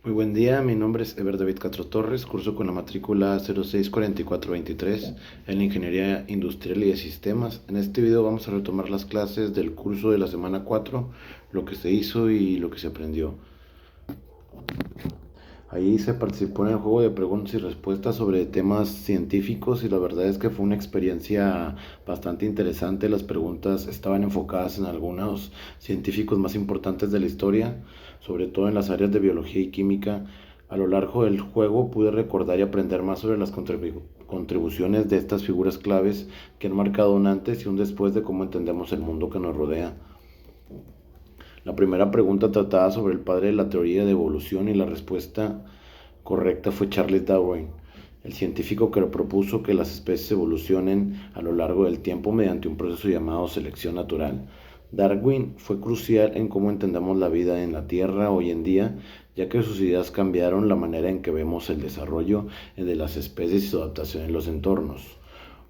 Muy buen día, mi nombre es Ever David Castro Torres, curso con la matrícula 064423 en la Ingeniería Industrial y de Sistemas. En este video vamos a retomar las clases del curso de la semana 4, lo que se hizo y lo que se aprendió. Ahí se participó en el juego de preguntas y respuestas sobre temas científicos y la verdad es que fue una experiencia bastante interesante. Las preguntas estaban enfocadas en algunos científicos más importantes de la historia, sobre todo en las áreas de biología y química. A lo largo del juego pude recordar y aprender más sobre las contribuciones de estas figuras claves que han marcado un antes y un después de cómo entendemos el mundo que nos rodea. La primera pregunta trataba sobre el padre de la teoría de evolución y la respuesta correcta fue Charles Darwin, el científico que propuso que las especies evolucionen a lo largo del tiempo mediante un proceso llamado selección natural. Darwin fue crucial en cómo entendemos la vida en la Tierra hoy en día, ya que sus ideas cambiaron la manera en que vemos el desarrollo de las especies y su adaptación en los entornos.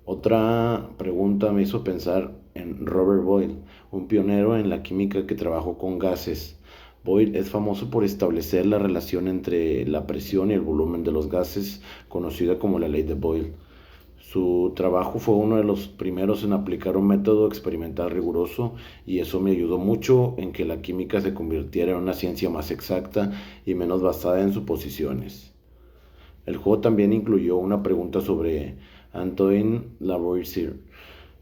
Otra pregunta me hizo pensar en Robert Boyle, un pionero en la química que trabajó con gases. Boyle es famoso por establecer la relación entre la presión y el volumen de los gases, conocida como la ley de Boyle. Su trabajo fue uno de los primeros en aplicar un método experimental riguroso y eso me ayudó mucho en que la química se convirtiera en una ciencia más exacta y menos basada en suposiciones. El juego también incluyó una pregunta sobre Antoine Lavoisier,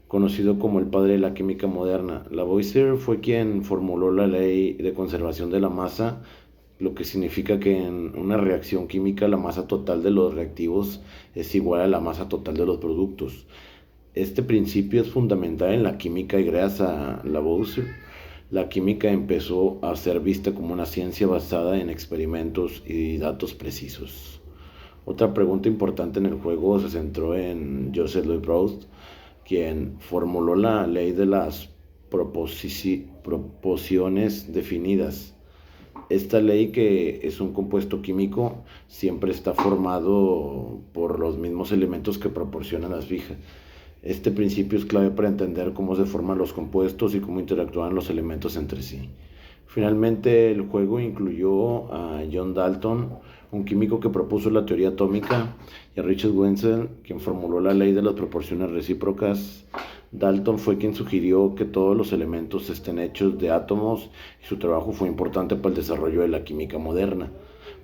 conocido como el padre de la química moderna. Lavoisier fue quien formuló la ley de conservación de la masa, lo que significa que en una reacción química la masa total de los reactivos es igual a la masa total de los productos. Este principio es fundamental en la química y gracias a Lavoisier, la química empezó a ser vista como una ciencia basada en experimentos y datos precisos. Otra pregunta importante en el juego se centró en Joseph Louis Proust, quien formuló la ley de las proporciones definidas. Esta ley, que es un compuesto químico, siempre está formado por los mismos elementos que proporcionan las fijas. Este principio es clave para entender cómo se forman los compuestos y cómo interactúan los elementos entre sí. Finalmente, el juego incluyó a John Dalton, un químico que propuso la teoría atómica, y a Richard Wenzel, quien formuló la ley de las proporciones recíprocas. Dalton fue quien sugirió que todos los elementos estén hechos de átomos y su trabajo fue importante para el desarrollo de la química moderna.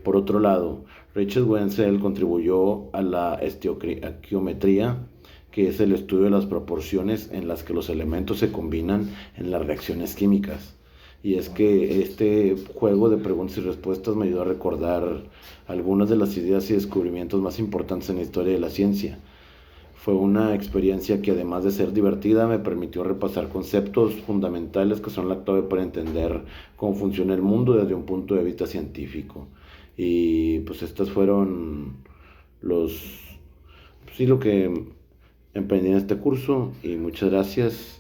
Por otro lado, Richard Wenzel contribuyó a la estequiometría, que es el estudio de las proporciones en las que los elementos se combinan en las reacciones químicas. Y es que este juego de preguntas y respuestas me ayudó a recordar algunas de las ideas y descubrimientos más importantes en la historia de la ciencia. Fue una experiencia que, además de ser divertida, me permitió repasar conceptos fundamentales que son la clave para entender cómo funciona el mundo desde un punto de vista científico. Y pues estas fueron los, sí, lo que emprendí en este curso y muchas gracias.